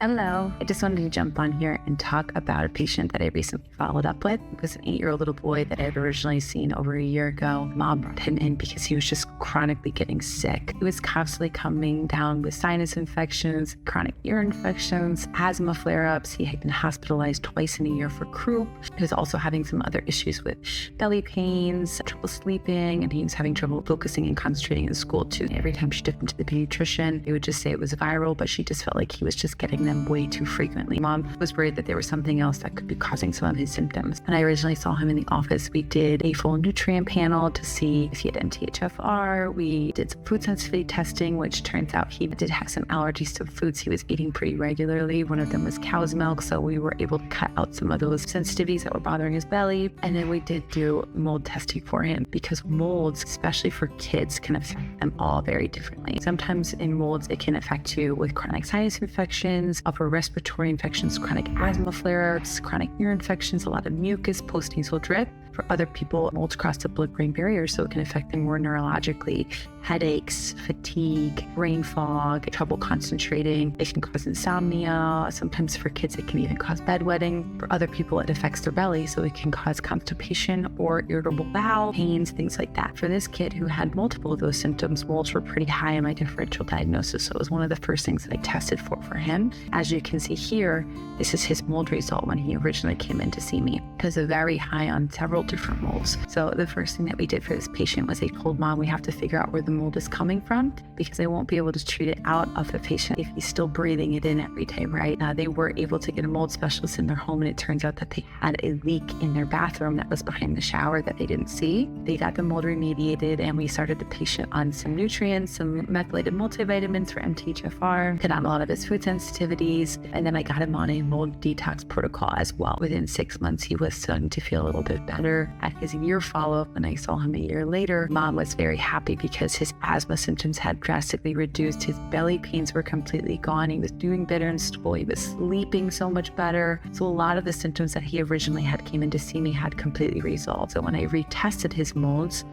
Hello. I just wanted to jump on here and talk about a patient that I recently followed up with. It was an 8-year-old little boy that I had originally seen over a year ago. Mom brought him in because he was just chronically getting sick. He was constantly coming down with sinus infections, chronic ear infections, asthma flare-ups. He had been hospitalized twice in a year for croup. He was also having some other issues with belly pains, trouble sleeping, and he was having trouble focusing and concentrating in school too. Every time she took him to the pediatrician, they would just say it was viral, but she just felt like he was just getting them way too frequently. Mom was worried that there was something else that could be causing some of his symptoms. When I originally saw him in the office, we did a full nutrient panel to see if he had MTHFR. We did some food sensitivity testing, which turns out he did have some allergies to foods he was eating pretty regularly. One of them was cow's milk, so we were able to cut out some of those sensitivities that were bothering his belly. And then we did do mold testing for him because molds, especially for kids, can affect them all very differently. Sometimes in molds, it can affect you with chronic sinus infections, upper respiratory infections, chronic asthma flare-ups, chronic ear infections, a lot of mucus, postnasal drip. For other people, molds cross the blood-brain barrier, so it can affect them more neurologically. Headaches, fatigue, brain fog, trouble concentrating. It can cause insomnia. Sometimes for kids, it can even cause bedwetting. For other people, it affects their belly, so it can cause constipation or irritable bowel pains, things like that. For this kid who had multiple of those symptoms, molds were pretty high in my differential diagnosis, so it was one of the first things that I tested for him. As you can see here, this is his mold result when he originally came in to see me. It was very high on several different molds. So the first thing that we did for this patient was I told Mom we have to figure out where the mold is coming from because I won't be able to treat it out of the patient if he's still breathing it in every day, right? They were able to get a mold specialist in their home, and it turns out that they had a leak in their bathroom that was behind the shower that they didn't see. They got the mold remediated, and we started the patient on some nutrients, some methylated multivitamins for MTHFR, cut out a lot of his food sensitivities, and then I got him on a mold detox protocol as well. Within 6 months, he was starting to feel a little bit better. At his year follow-up, when I saw him a year later, Mom was very happy because his asthma symptoms had drastically reduced. His belly pains were completely gone. He was doing better in school. He was sleeping so much better. So a lot of the symptoms that he originally had came in to see me had completely resolved. So when I retested his molds,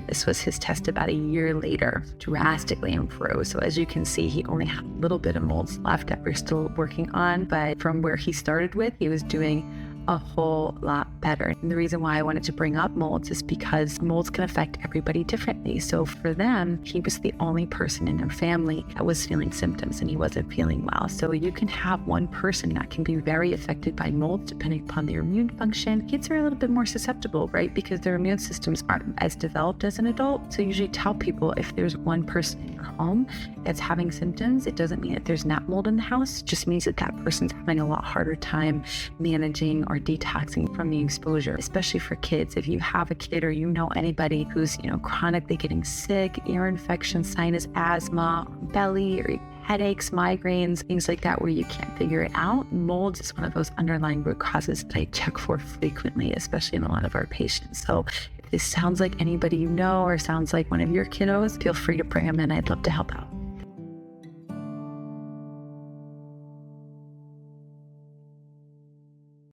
this was his test about a year later, drastically improved. So as you can see, he only had a little bit of molds left that we're still working on, but from where he started with, he was doing a whole lot better. And the reason why I wanted to bring up molds is because molds can affect everybody differently. So for them, he was the only person in their family that was feeling symptoms and he wasn't feeling well. So you can have one person that can be very affected by molds depending upon their immune function. Kids are a little bit more susceptible, right? Because their immune systems aren't as developed as an adult. So I usually tell people if there's one person in your home that's having symptoms, it doesn't mean that there's not mold in the house. It just means that that person's having a lot harder time managing or detoxing from the exposure, especially for kids. If you have a kid or you know anybody who's, chronically getting sick, ear infection, sinus, asthma, belly, or headaches, migraines, things like that where you can't figure it out, molds is one of those underlying root causes that I check for frequently, especially in a lot of our patients. So if this sounds like anybody you know or sounds like one of your kiddos, feel free to bring them in. I'd love to help out.